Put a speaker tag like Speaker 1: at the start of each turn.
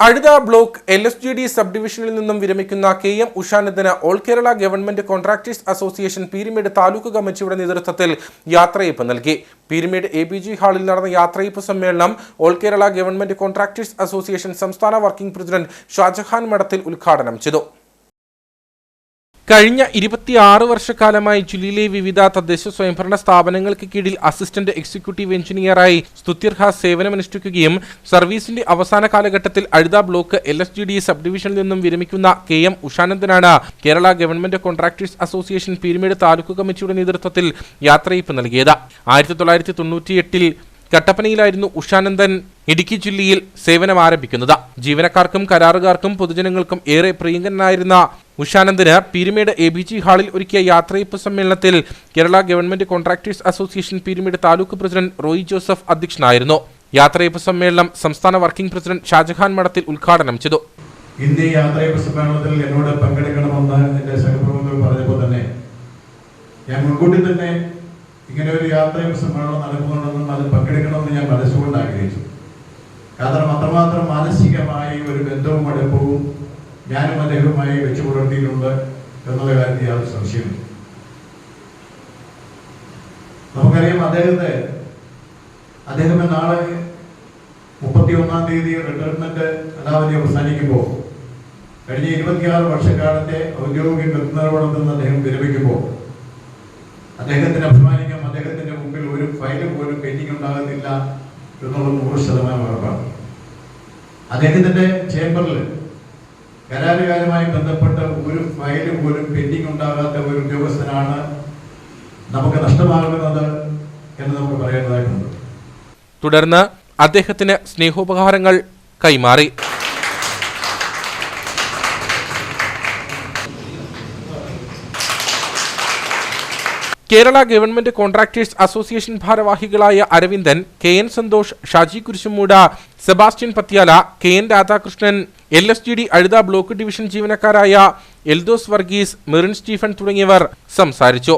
Speaker 1: അഴുത block LSGD sub ഡിവിഷനിൽ നിന്നും വിരമിക്കുന്ന KM ഉഷാനന്ദന് all Kerala government contractors association Peermade taluk കമ്മിറ്റിയുടെ നേതൃത്വത്തിൽ യാത്രയയപ്പ് നൽകി. പീരുമേട് ABG ഹാളിൽ നടന്ന യാത്രയയപ്പ് സമ്മേളനം all Kerala government contractors association സംസ്ഥാന വർക്കിംഗ് പ്രസിഡന്റ് ഷാജഹാൻ മഠത്തിൽ ഉദ്ഘാടനം ചെയ്തു. കഴിഞ്ഞ 26 വർഷക്കാലമായി ജില്ലയിലെ വിവിധ തദ്ദേശ സ്വയംഭരണ സ്ഥാപനങ്ങൾക്ക് കീഴിൽ അസിസ്റ്റന്റ് എക്സിക്യൂട്ടീവ് എഞ്ചിനീയറായി സ്തുത്യർഹ സേവനമനുഷ്ഠിക്കുകയും സർവീസിന്റെ അവസാന കാലഘട്ടത്തിൽ അഴുത ബ്ലോക്ക് LSGD സബ് ഡിവിഷനിൽ നിന്നും വിരമിക്കുന്ന KM ഉഷാനന്ദനാണ് Kerala government contractors association Peermade taluk കമ്മിറ്റിയുടെ നേതൃത്വത്തിൽ യാത്രയയപ്പ് നൽകിയത്. 1998-ൽ കട്ടപ്പനയിലായിരുന്നു ഉഷാനന്ദൻ ഇടുക്കി ജില്ലയിൽ സേവനം ആരംഭിക്കുന്നത്. ജീവനക്കാർക്കും കരാറുകാർക്കും പൊതുജനങ്ങൾക്കും ഏറെ പ്രിയങ്കരനായിരുന്ന ഉഷാനന്ദന് പീരുമേട് ABG ഹാളിൽ ഒരുക്കിയ യാത്രയയപ്പ് സമ്മേളനത്തിൽ Kerala government contractors association Peermade taluk president Roy Joseph അധ്യക്ഷനായിരുന്നു. യാത്രയയപ്പ് സമ്മേളനം സംസ്ഥാന വർക്കിംഗ് പ്രസിഡന്റ് ഷാജഹാൻ മഠത്തിൽ ഉദ്ഘാടനം ചെയ്തു.
Speaker 2: ഇന്ന് യാത്രയയപ്പ് സമ്മേളനത്തിൽ എന്നോട് പങ്കെടുക്കണമെന്ന് എന്റെ സഹപ്രവർത്തകർ പറഞ്ഞപ്പോൾ തന്നെ ഞാൻ മുൻകൂട്ടി തന്നെ ഇങ്ങനെ ഒരു യാത്രയയപ്പ് സമ്മേളനം നടക്കുന്നുണ്ടെന്നും അതിൽ പങ്കെടുക്കണമെന്ന് ഞാൻ മനസ്സുകൊണ്ട് ആഗ്രഹിച്ചു. കാരണം അത്രമാത്രം മാനസികമായി ഒരു ബന്ധവും അടുപ്പവും ഞാനും അദ്ദേഹവുമായി വെച്ചു പുലർത്തിയിട്ടുണ്ട് എന്നുള്ള കാര്യത്തിൽ യാതൊരു സംശയമില്ല. നമുക്കറിയാം അദ്ദേഹം നാളെ 31-ാം തീയതി റിട്ടയർമെന്റ് കാലാവധി അവസാനിക്കുമ്പോൾ കഴിഞ്ഞ 26 വർഷക്കാലത്തെ ഔദ്യോഗിക കൃത്യനിർവഹണത്തിൽ നിന്ന് അദ്ദേഹം വിരമിക്കുമ്പോൾ അദ്ദേഹത്തിന് അഭിമാനിക്കാം, അദ്ദേഹത്തിന്റെ മുമ്പിൽ ഒരു ഫയൽ പോലും പെൻഡിംഗ് ഉണ്ടാകുന്നില്ല എന്നുള്ളത് 100% ഉറപ്പാണ്. അദ്ദേഹത്തിന്റെ ചേംബറിൽ കരാറുകാരുമായി ബന്ധപ്പെട്ട ഒരു ഫയൽ പോലും പെൻഡിംഗ് ഉണ്ടാകാത്ത ഒരു ഉദ്യോഗസ്ഥനാണ് നമുക്ക് നഷ്ടമാകുന്നത് എന്ന് നമുക്ക് പറയേണ്ടതായിട്ടുണ്ട്.
Speaker 1: തുടർന്ന് അദ്ദേഹത്തിന് സ്നേഹോപഹാരങ്ങൾ കൈമാറി. കേരള ഗവൺമെന്റ് കോൺട്രാക്ടേഴ്സ് അസോസിയേഷൻ ഭാരവാഹികളായ Aravindan, KN Santhosh, Shaji Kurisumooda, Sebastian Pathyala, KN Radhakrishnan, LSGD Azhutha block division ജീവനക്കാരായ എൽദോസ് വർഗീസ്, മെറിൻ സ്റ്റീഫൻ തുടങ്ങിയവർ സംസാരിച്ചു.